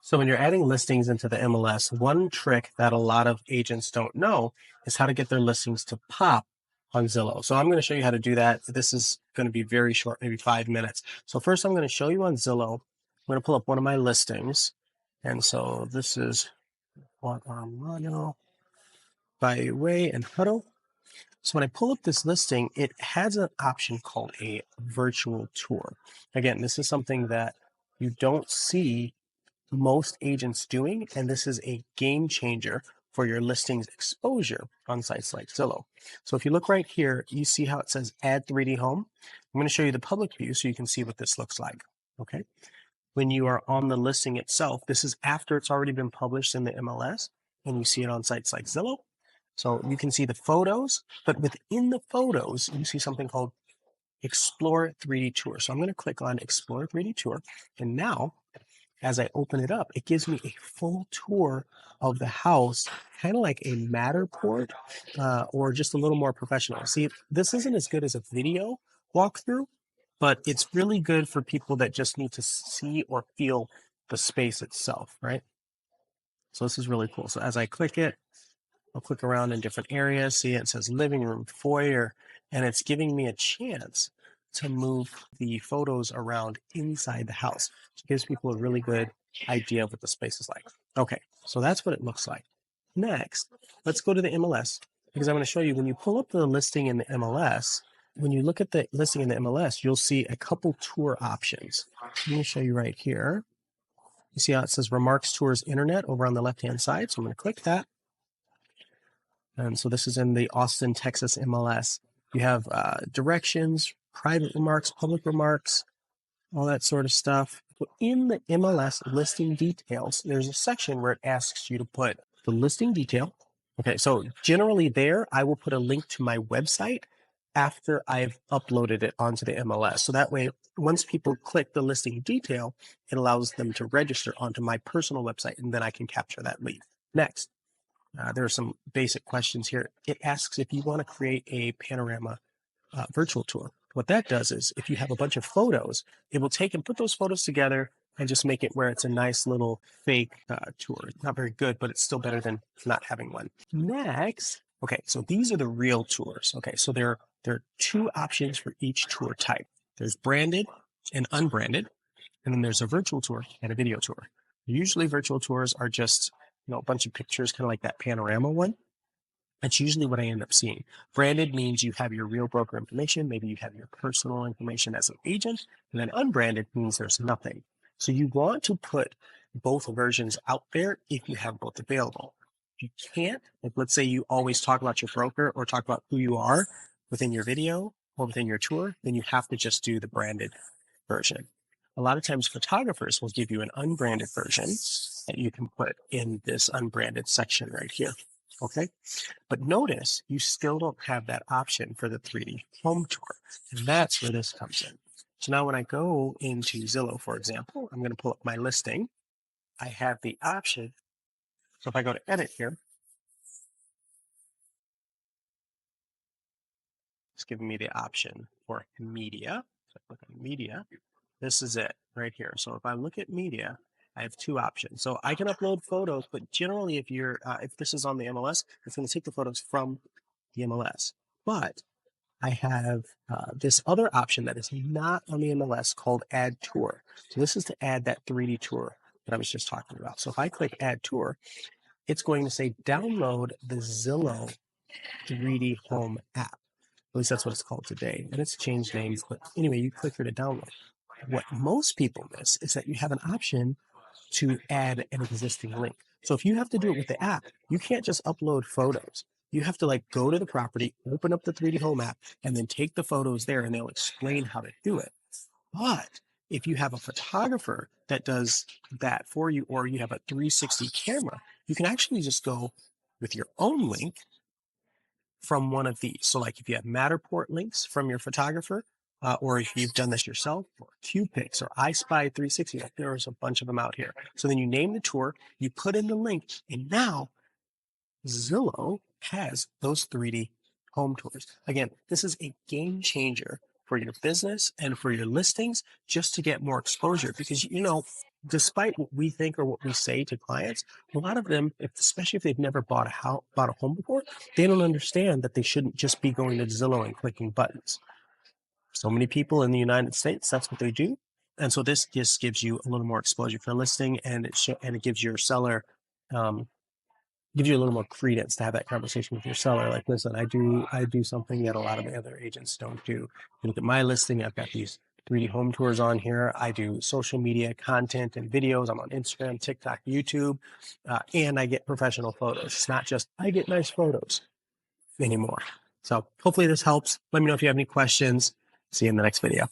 So when you're adding listings into the MLS, one trick that a lot of agents don't know is how to get their listings to pop on Zillow. So I'm going to show you how to do that. This is going to be very short, maybe 5 minutes. So first I'm going to show you on Zillow. I'm going to pull up one of my listings. And so this is Juan Armano by Way and Huddle. So when I pull up this listing, it has an option called a virtual tour. Again, this is something that you don't see most agents doing, and this is a game changer for your listings exposure on sites like Zillow. So if you look right here, you see how it says add 3D home. I'm going to show you the public view so you can see what this looks like. Okay. When you are on the listing itself, this is after it's already been published in the MLS, and you see it on sites like Zillow. So you can see the photos, but within the photos, you see something called Explore 3D Tour. So I'm going to click on Explore 3D Tour, and now as I open it up, it gives me a full tour of the house, kind of like a Matterport or just a little more professional. See, this isn't as good as a video walkthrough, but it's really good for people that just need to see or feel the space itself, right? So this is really cool. So as I click it, I'll click around in different areas. See, it says living room, foyer, and it's giving me a chance to move the photos around inside the house. It gives people a really good idea of what the space is like. Okay, so that's what it looks like. Next, let's go to the MLS because I'm going to show you when you pull up the listing in the MLS, when you look at the listing in the MLS, you'll see a couple tour options. Let me show you right here. You see how it says Remarks Tours Internet over on the left-hand side. So I'm going to click that. And so this is in the Austin, Texas MLS. You have directions, private remarks, public remarks, all that sort of stuff. But in the MLS listing details, there's a section where it asks you to put the listing detail. Okay, so generally there, I will put a link to my website after I've uploaded it onto the MLS. So that way, once people click the listing detail, it allows them to register onto my personal website, and then I can capture that lead. Next. There are some basic questions here. It asks if you want to create a panorama virtual tour. What that does is if you have a bunch of photos, it will take and put those photos together and just make it where it's a nice little fake tour. Not very good, but it's still better than not having one. Next, okay, so these are the real tours. Okay, so there are two options for each tour type. There's branded and unbranded, and then there's a virtual tour and a video tour. Usually virtual tours are just a bunch of pictures, kind of like that panorama one. That's usually what I end up seeing. Branded means you have your real broker information. Maybe you have your personal information as an agent. And then unbranded means there's nothing. So you want to put both versions out there if you have both available. If you can't, like let's say you always talk about your broker or talk about who you are within your video or within your tour, then you have to just do the branded version. A lot of times photographers will give you an unbranded version that you can put in this unbranded section right here. Okay. But notice you still don't have that option for the 3D home tour. And that's where this comes in. So now when I go into Zillow, for example, I'm going to pull up my listing. I have the option. So if I go to edit here, it's giving me the option for media. So I click on media. This is it right here. So if I look at media, I have two options. So I can upload photos, but generally if this is on the MLS, it's going to take the photos from the MLS. But I have this other option that is not on the MLS called Add Tour. So this is to add that 3D tour that I was just talking about. So if I click Add Tour, it's going to say download the Zillow 3D Home app. At least that's what it's called today. And it's changed names. But anyway, you click here to download. What most people miss is that you have an option to add an existing link. So if you have to do it with the app, you can't just upload photos. You have to go to the property, open up the 3D Home app, and then take the photos there, and they'll explain how to do it. But if you have a photographer that does that for you, or you have a 360 camera, you can actually just go with your own link from one of these. So like if you have Matterport links from your photographer, or if you've done this yourself, or QPix or I Spy 360, there's a bunch of them out here. So then you name the tour, you put in the link, and now Zillow has those 3D home tours. Again, this is a game changer for your business and for your listings just to get more exposure. Because, despite what we think or what we say to clients, a lot of them, especially if they've never bought a home before, they don't understand that they shouldn't just be going to Zillow and clicking buttons. So many people in the United States, that's what they do. And so this just gives you a little more exposure for listing, and it gives your seller, um, gives you a little more credence to have that conversation with your seller. Like, listen, I do something that a lot of the other agents don't do. You look at my listing, I've got these 3D home tours on here. I do social media content and videos. I'm on Instagram, TikTok, YouTube, and I get professional photos. It's not just I get nice photos anymore. So hopefully this helps. Let me know if you have any questions. See you in the next video.